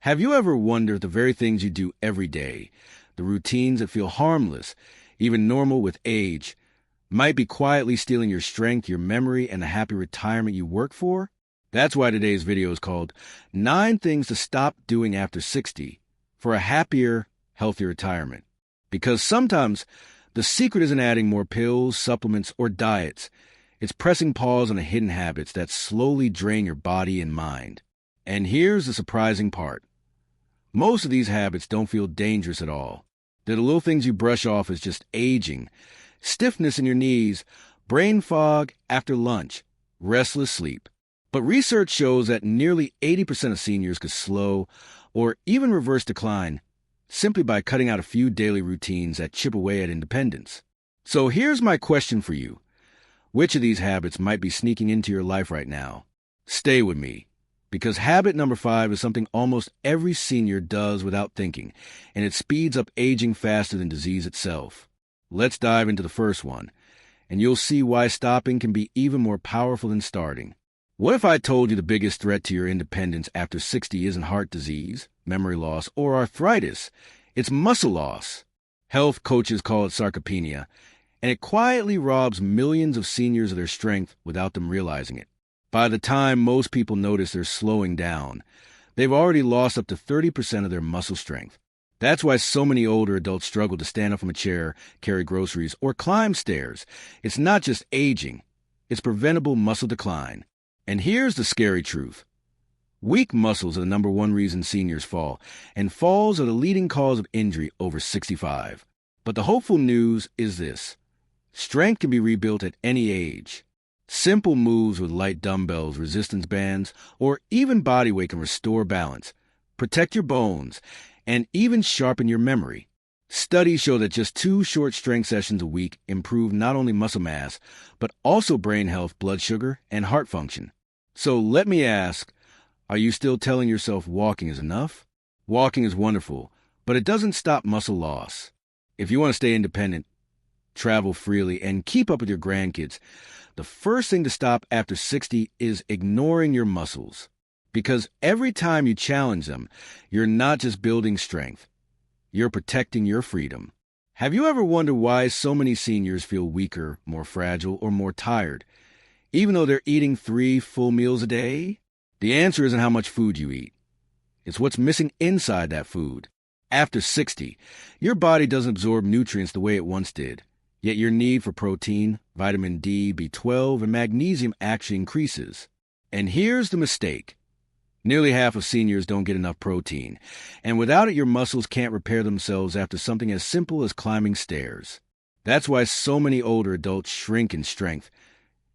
Have you ever wondered the very things you do every day, the routines that feel harmless, even normal with age, might be quietly stealing your strength, your memory, and the happy retirement you work for? That's why today's video is called 9 Things to Stop Doing After 60 for a Happier, Healthier Retirement. Because sometimes the secret isn't adding more pills, supplements, or diets. It's pressing pause on the hidden habits that slowly drain your body and mind. And here's the surprising part. Most of these habits don't feel dangerous at all. They're the little things you brush off as just aging. Stiffness in your knees, brain fog after lunch, restless sleep. But research shows that nearly 80% of seniors could slow or even reverse decline simply by cutting out a few daily routines that chip away at independence. So here's my question for you. Which of these habits might be sneaking into your life right now? Stay with me, because habit number 5 is something almost every senior does without thinking, and it speeds up aging faster than disease itself. Let's dive into the first one, and you'll see why stopping can be even more powerful than starting. What if I told you the biggest threat to your independence after 60 isn't heart disease, memory loss, or arthritis? It's muscle loss. Health coaches call it sarcopenia, and it quietly robs millions of seniors of their strength without them realizing it. By the time most people notice they're slowing down, they've already lost up to 30% of their muscle strength. That's why so many older adults struggle to stand up from a chair, carry groceries, or climb stairs. It's not just aging, it's preventable muscle decline. And here's the scary truth. Weak muscles are the number one reason seniors fall, and falls are the leading cause of injury over 65. But the hopeful news is this. Strength can be rebuilt at any age. Simple moves with light dumbbells, resistance bands, or even body weight can restore balance, protect your bones, and even sharpen your memory. Studies show that just 2 short strength sessions a week improve not only muscle mass, but also brain health, blood sugar, and heart function. So let me ask, are you still telling yourself walking is enough? Walking is wonderful, but it doesn't stop muscle loss. If you want to stay independent, travel freely, and keep up with your grandkids, the first thing to stop after 60 is ignoring your muscles. Because every time you challenge them, you're not just building strength, you're protecting your freedom. Have you ever wondered why so many seniors feel weaker, more fragile, or more tired, even though they're eating 3 full meals a day? The answer isn't how much food you eat. It's what's missing inside that food. After 60, your body doesn't absorb nutrients the way it once did. Yet your need for protein, vitamin D, B12, and magnesium actually increases. And here's the mistake. Nearly half of seniors don't get enough protein, and without it your muscles can't repair themselves after something as simple as climbing stairs. That's why so many older adults shrink in strength,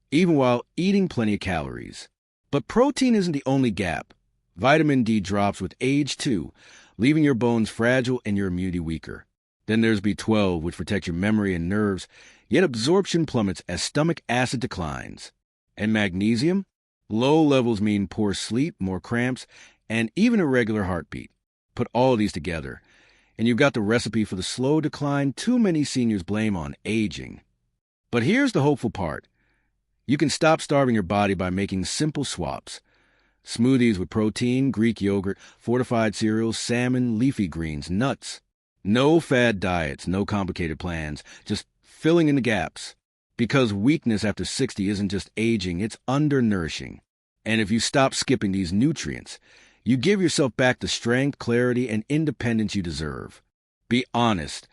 even while eating plenty of calories. But protein isn't the only gap. Vitamin D drops with age too, leaving your bones fragile and your immunity weaker. Then there's B12, which protects your memory and nerves, yet absorption plummets as stomach acid declines. And magnesium? Low levels mean poor sleep, more cramps, and even irregular heartbeat. Put all of these together, and you've got the recipe for the slow decline too many seniors blame on aging. But here's the hopeful part. You can stop starving your body by making simple swaps. Smoothies with protein, Greek yogurt, fortified cereals, salmon, leafy greens, nuts. No fad diets, no complicated plans, just filling in the gaps. Because weakness after 60 isn't just aging, it's undernourishing. And if you stop skipping these nutrients, you give yourself back the strength, clarity, and independence you deserve. Be honest.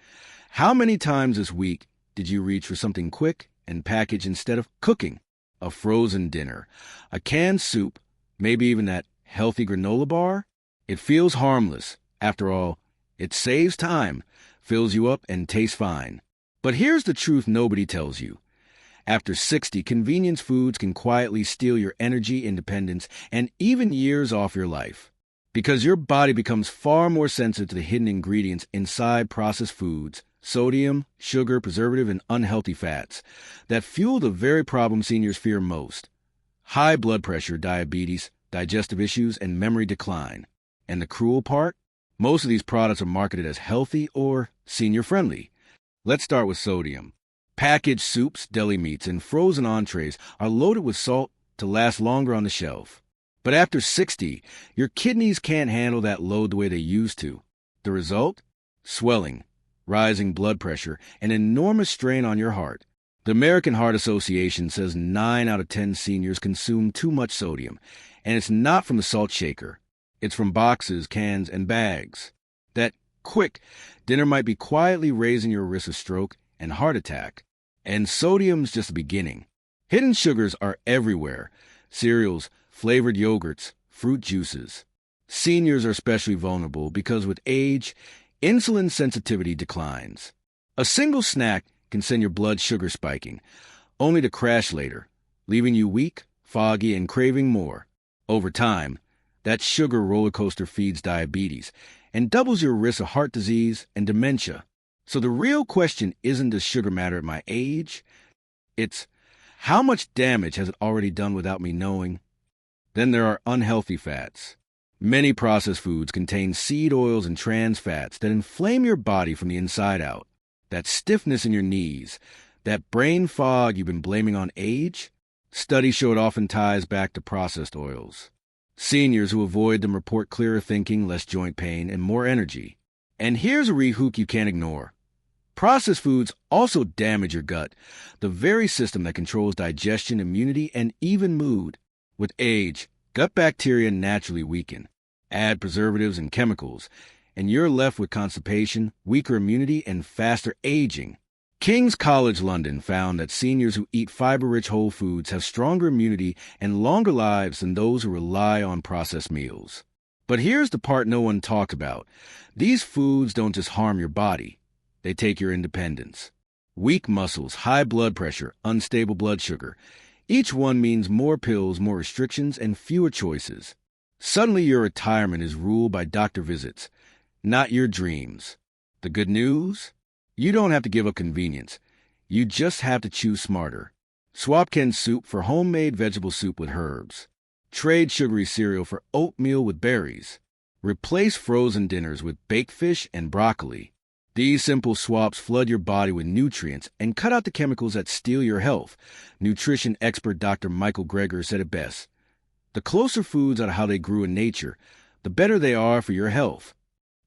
How many times this week did you reach for something quick and packaged instead of cooking? A frozen dinner, a canned soup, maybe even that healthy granola bar? It feels harmless. After all, it saves time, fills you up, and tastes fine. But here's the truth nobody tells you. After 60, convenience foods can quietly steal your energy, independence, and even years off your life. Because your body becomes far more sensitive to the hidden ingredients inside processed foods, sodium, sugar, preservative, and unhealthy fats, that fuel the very problem seniors fear most. High blood pressure, diabetes, digestive issues, and memory decline. And the cruel part? Most of these products are marketed as healthy or senior-friendly. Let's start with sodium. Packaged soups, deli meats, and frozen entrees are loaded with salt to last longer on the shelf. But after 60, your kidneys can't handle that load the way they used to. The result? Swelling, rising blood pressure, and enormous strain on your heart. The American Heart Association says 9 out of 10 seniors consume too much sodium, and it's not from the salt shaker. It's from boxes, cans, and bags. That quick dinner might be quietly raising your risk of stroke and heart attack. And sodium's just the beginning. Hidden sugars are everywhere. Cereals, flavored yogurts, fruit juices. Seniors are especially vulnerable because with age, insulin sensitivity declines. A single snack can send your blood sugar spiking, only to crash later, leaving you weak, foggy, and craving more. Over time, that sugar roller coaster feeds diabetes and doubles your risk of heart disease and dementia. So the real question isn't does sugar matter at my age? It's how much damage has it already done without me knowing? Then there are unhealthy fats. Many processed foods contain seed oils and trans fats that inflame your body from the inside out. That stiffness in your knees, that brain fog you've been blaming on age, studies show it often ties back to processed oils. Seniors who avoid them report clearer thinking, less joint pain, and more energy. And here's a rehook you can't ignore. Processed foods also damage your gut, the very system that controls digestion, immunity, and even mood. With age, gut bacteria naturally weaken. Add preservatives and chemicals, and you're left with constipation, weaker immunity, and faster aging. King's College London found that seniors who eat fiber-rich whole foods have stronger immunity and longer lives than those who rely on processed meals. But here's the part no one talks about. These foods don't just harm your body. They take your independence. Weak muscles, high blood pressure, unstable blood sugar. Each one means more pills, more restrictions, and fewer choices. Suddenly your retirement is ruled by doctor visits, not your dreams. The good news? You don't have to give up convenience. You just have to choose smarter. Swap Ken soup for homemade vegetable soup with herbs. Trade sugary cereal for oatmeal with berries. Replace frozen dinners with baked fish and broccoli. These simple swaps flood your body with nutrients and cut out the chemicals that steal your health. Nutrition expert Dr. Michael Greger said it best. The closer foods are how they grew in nature, the better they are for your health.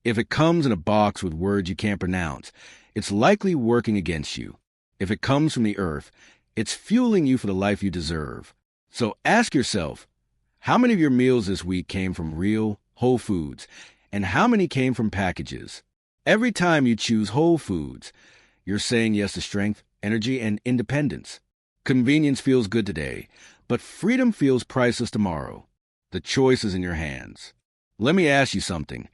If it comes in a box with words you can't pronounce, it's likely working against you. If it comes from the earth, it's fueling you for the life you deserve. So ask yourself, how many of your meals this week came from real, whole foods, and how many came from packages? Every time you choose whole foods, you're saying yes to strength, energy, and independence. Convenience feels good today, but freedom feels priceless tomorrow. The choice is in your hands. Let me ask you something.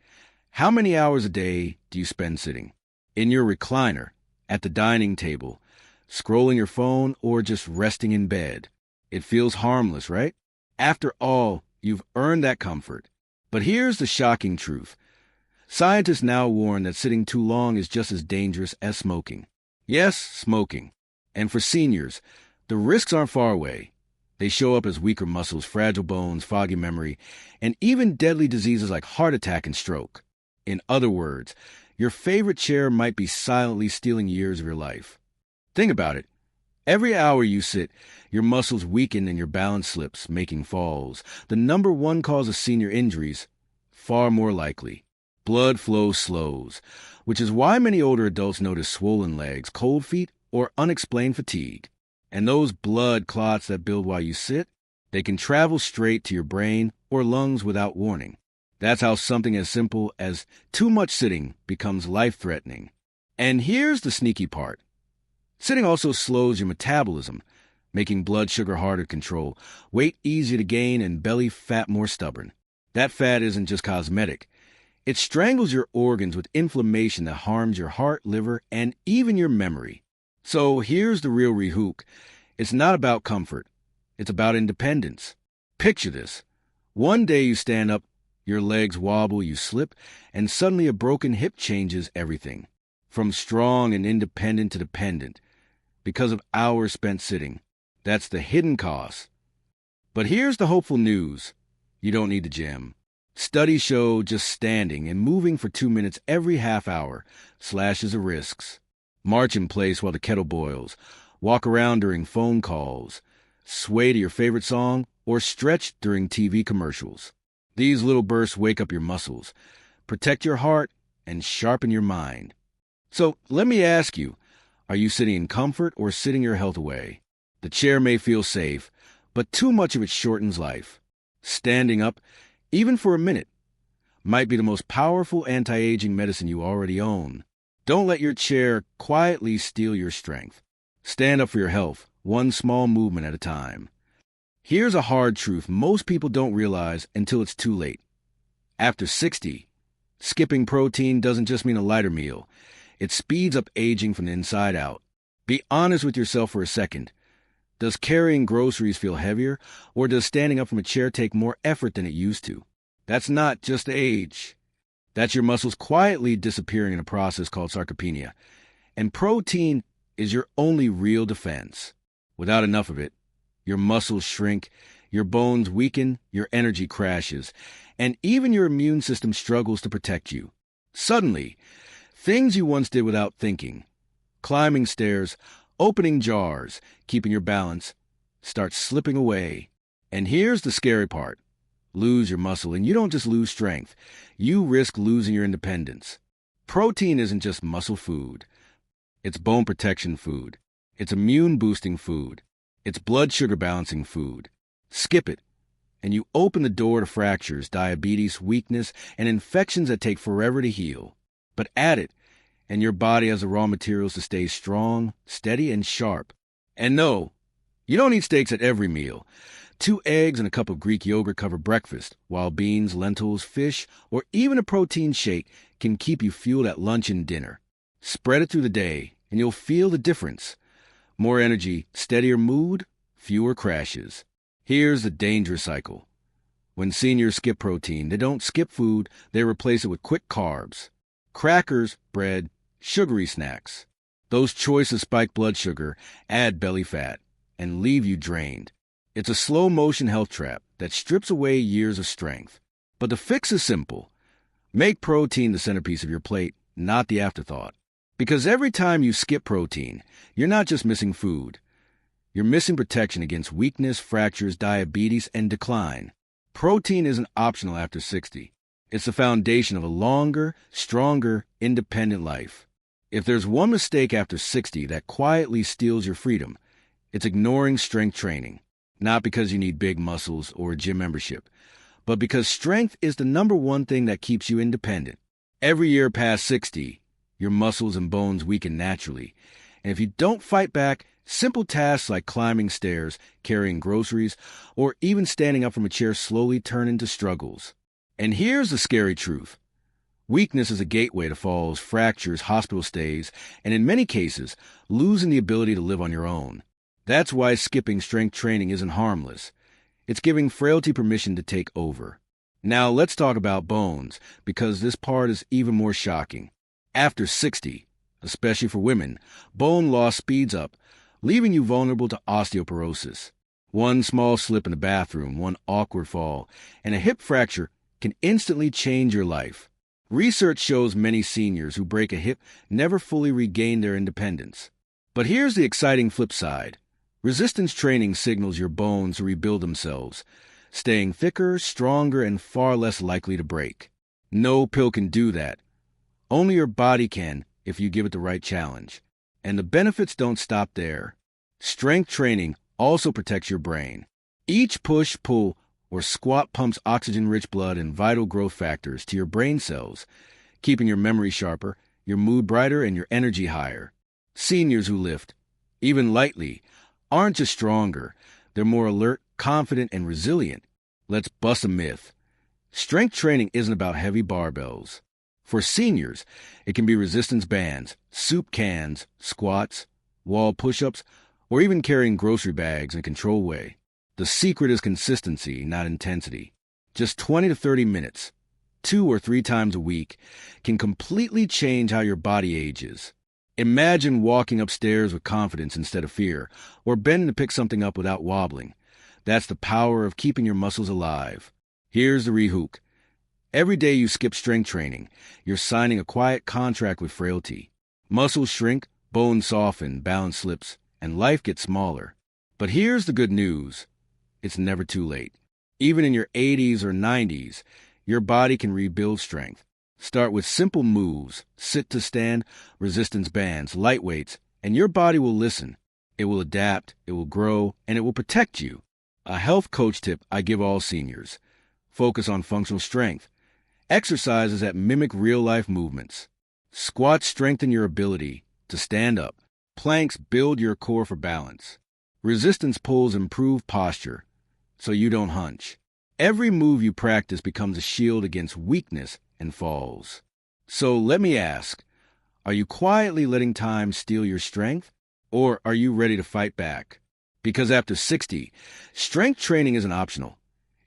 How many hours a day do you spend sitting? In your recliner, at the dining table, scrolling your phone, or just resting in bed? It feels harmless, right? After all, you've earned that comfort. But here's the shocking truth. Scientists now warn that sitting too long is just as dangerous as smoking. Yes, smoking. And for seniors, the risks aren't far away. They show up as weaker muscles, fragile bones, foggy memory, and even deadly diseases like heart attack and stroke. In other words, your favorite chair might be silently stealing years of your life. Think about it. Every hour you sit, your muscles weaken and your balance slips, making falls. The number one cause of senior injuries, far more likely. Blood flow slows, which is why many older adults notice swollen legs, cold feet, or unexplained fatigue. And those blood clots that build while you sit, they can travel straight to your brain or lungs without warning. That's how something as simple as too much sitting becomes life-threatening. And here's the sneaky part. Sitting also slows your metabolism, making blood sugar harder to control, weight easier to gain, and belly fat more stubborn. That fat isn't just cosmetic. It strangles your organs with inflammation that harms your heart, liver, and even your memory. So here's the real rehook. It's not about comfort. It's about independence. Picture this. One day you stand up, your legs wobble, you slip, and suddenly a broken hip changes everything. From strong and independent to dependent. Because of hours spent sitting. That's the hidden cost. But here's the hopeful news. You don't need the gym. Studies show just standing and moving for 2 minutes every half hour slashes the risks. March in place while the kettle boils. Walk around during phone calls. Sway to your favorite song or stretch during TV commercials. These little bursts wake up your muscles, protect your heart, and sharpen your mind. So let me ask you, are you sitting in comfort or sitting your health away? The chair may feel safe, but too much of it shortens life. Standing up, even for a minute, might be the most powerful anti-aging medicine you already own. Don't let your chair quietly steal your strength. Stand up for your health, one small movement at a time. Here's a hard truth most people don't realize until it's too late. After 60, skipping protein doesn't just mean a lighter meal. It speeds up aging from the inside out. Be honest with yourself for a second. Does carrying groceries feel heavier, or does standing up from a chair take more effort than it used to? That's not just age. That's your muscles quietly disappearing in a process called sarcopenia. And protein is your only real defense. Without enough of it, your muscles shrink, your bones weaken, your energy crashes, and even your immune system struggles to protect you. Suddenly, things you once did without thinking, climbing stairs, opening jars, keeping your balance, start slipping away. And here's the scary part. Lose your muscle, and you don't just lose strength. You risk losing your independence. Protein isn't just muscle food. It's bone protection food. It's immune-boosting food. It's blood sugar balancing food. Skip it, and you open the door to fractures, diabetes, weakness, and infections that take forever to heal. But add it, and your body has the raw materials to stay strong, steady, and sharp. And no, you don't eat steaks at every meal. 2 eggs and a cup of Greek yogurt cover breakfast, while beans, lentils, fish, or even a protein shake can keep you fueled at lunch and dinner. Spread it through the day, and you'll feel the difference. More energy, steadier mood, fewer crashes. Here's the dangerous cycle. When seniors skip protein, they don't skip food, they replace it with quick carbs. Crackers, bread, sugary snacks. Those choices spike blood sugar, add belly fat, and leave you drained. It's a slow-motion health trap that strips away years of strength. But the fix is simple. Make protein the centerpiece of your plate, not the afterthought. Because every time you skip protein, you're not just missing food. You're missing protection against weakness, fractures, diabetes, and decline. Protein isn't optional after 60. It's the foundation of a longer, stronger, independent life. If there's one mistake after 60 that quietly steals your freedom, it's ignoring strength training. Not because you need big muscles or a gym membership, but because strength is the number one thing that keeps you independent. Every year past 60, your muscles and bones weaken naturally. And if you don't fight back, simple tasks like climbing stairs, carrying groceries, or even standing up from a chair slowly turn into struggles. And here's the scary truth. Weakness is a gateway to falls, fractures, hospital stays, and in many cases, losing the ability to live on your own. That's why skipping strength training isn't harmless. It's giving frailty permission to take over. Now let's talk about bones, because this part is even more shocking. After 60, especially for women, bone loss speeds up, leaving you vulnerable to osteoporosis. One small slip in the bathroom, one awkward fall, and a hip fracture can instantly change your life. Research shows many seniors who break a hip never fully regain their independence. But here's the exciting flip side. Resistance training signals your bones to rebuild themselves, staying thicker, stronger, and far less likely to break. No pill can do that. Only your body can if you give it the right challenge. And the benefits don't stop there. Strength training also protects your brain. Each push, pull, or squat pumps oxygen-rich blood and vital growth factors to your brain cells, keeping your memory sharper, your mood brighter, and your energy higher. Seniors who lift, even lightly, aren't just stronger. They're more alert, confident, and resilient. Let's bust a myth. Strength training isn't about heavy barbells. For seniors, it can be resistance bands, soup cans, squats, wall push-ups, or even carrying grocery bags in a controlled way. The secret is consistency, not intensity. Just 20 to 30 minutes, 2 or 3 times a week, can completely change how your body ages. Imagine walking upstairs with confidence instead of fear, or bending to pick something up without wobbling. That's the power of keeping your muscles alive. Here's the rehook. Every day you skip strength training, you're signing a quiet contract with frailty. Muscles shrink, bones soften, balance slips, and life gets smaller. But here's the good news. it's never too late. Even in your 80s or 90s, your body can rebuild strength. Start with simple moves, sit to stand, resistance bands, light weights, and your body will listen. It will adapt, it will grow, and it will protect you. A health coach tip I give all seniors: focus on functional strength. Exercises that mimic real-life movements. Squats strengthen your ability to stand up. Planks build your core for balance. Resistance pulls improve posture so you don't hunch. Every move you practice becomes a shield against weakness and falls. So let me ask, are you quietly letting time steal your strength? Or are you ready to fight back? Because after 60, strength training isn't optional.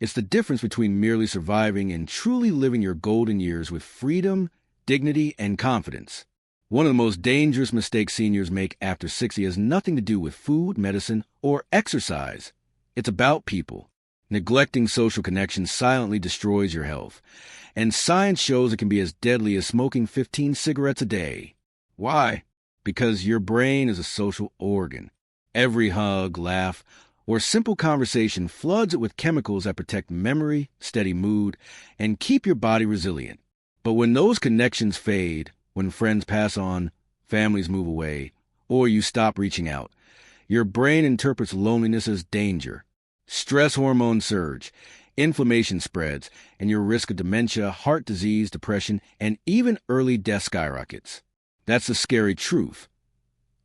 It's the difference between merely surviving and truly living your golden years with freedom, dignity, and confidence. One of the most dangerous mistakes seniors make after 60 has nothing to do with food, medicine, or exercise. It's about people. Neglecting social connections silently destroys your health, and science shows it can be as deadly as smoking 15 cigarettes a day. Why? Because your brain is a social organ. Every hug, laugh, or simple conversation floods it with chemicals that protect memory, steady mood, and keep your body resilient. But when those connections fade, when friends pass on, families move away, or you stop reaching out, your brain interprets loneliness as danger. Stress hormones surge, inflammation spreads, and your risk of dementia, heart disease, depression, and even early death skyrockets. That's the scary truth.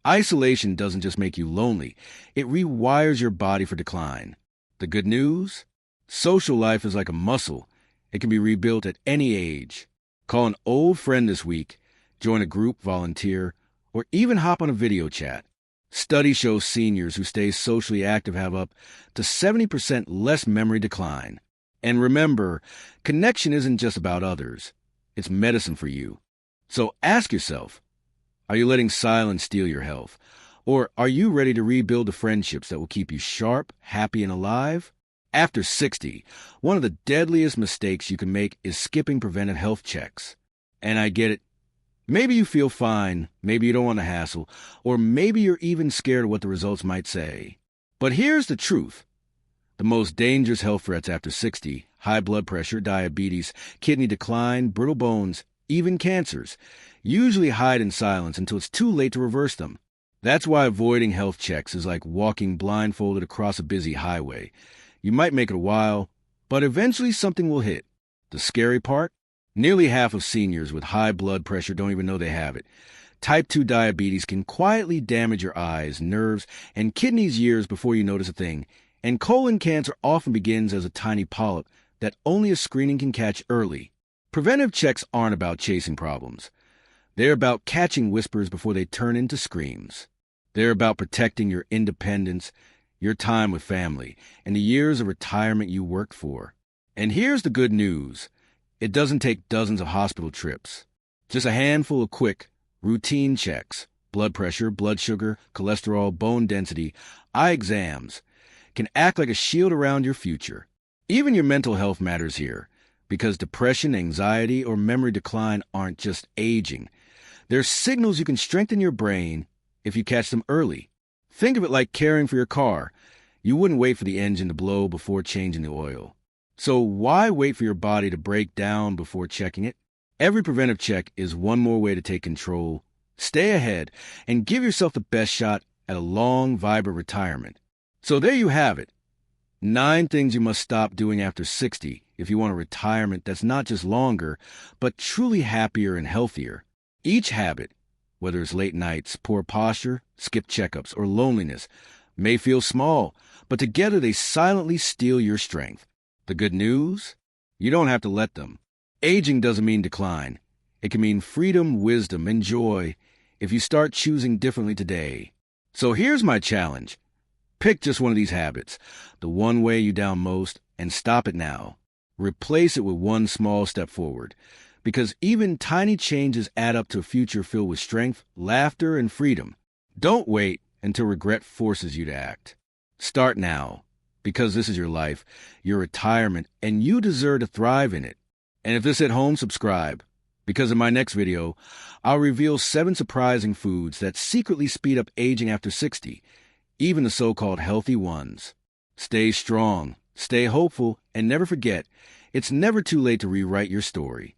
Isolation doesn't just make you lonely, it rewires your body for decline. The good news? Social life is like a muscle. It can be rebuilt at any age. Call an old friend this week, join a group, volunteer, or even hop on a video chat. Studies show seniors who stay socially active have up to 70% less memory decline. And remember, connection isn't just about others. It's medicine for you. So ask yourself, are you letting silence steal your health? Or are you ready to rebuild the friendships that will keep you sharp, happy, and alive? After 60, one of the deadliest mistakes you can make is skipping preventive health checks. And I get it. Maybe you feel fine, maybe you don't want to hassle, or maybe you're even scared of what the results might say. But here's the truth. The most dangerous health threats after 60, high blood pressure, diabetes, kidney decline, brittle bones, even cancers, usually hide in silence until it's too late to reverse them. That's why avoiding health checks is like walking blindfolded across a busy highway. You might make it a while, but eventually something will hit. The scary part? Nearly half of seniors with high blood pressure don't even know they have it. Type 2 diabetes can quietly damage your eyes, nerves, and kidneys years before you notice a thing. And colon cancer often begins as a tiny polyp that only a screening can catch early. Preventive checks aren't about chasing problems. They're about catching whispers before they turn into screams. They're about protecting your independence, your time with family, and the years of retirement you worked for. And here's the good news. It doesn't take dozens of hospital trips. Just a handful of quick, routine checks, blood pressure, blood sugar, cholesterol, bone density, eye exams, can act like a shield around your future. Even your mental health matters here, because depression, anxiety, or memory decline aren't just aging. They're signals you can strengthen your brain if you catch them early. Think of it like caring for your car. You wouldn't wait for the engine to blow before changing the oil. So why wait for your body to break down before checking it? Every preventive check is one more way to take control. Stay ahead and give yourself the best shot at a long, vibrant retirement. So there you have it. 9 things you must stop doing after 60 if you want a retirement that's not just longer, but truly happier and healthier. Each habit, whether it's late nights, poor posture, skipped checkups, or loneliness, may feel small, but together they silently steal your strength. The good news? You don't have to let them. Aging doesn't mean decline. It can mean freedom, wisdom, and joy if you start choosing differently today. So here's my challenge. Pick just one of these habits, the one weighing you down most, and stop it now. Replace it with one small step forward, because even tiny changes add up to a future filled with strength, laughter, and freedom. Don't wait until regret forces you to act. Start now, because this is your life, your retirement, and you deserve to thrive in it. And if this hit home, subscribe, because in my next video, I'll reveal 7 surprising foods that secretly speed up aging after 60, even the so-called healthy ones. Stay strong, stay hopeful, and never forget, it's never too late to rewrite your story.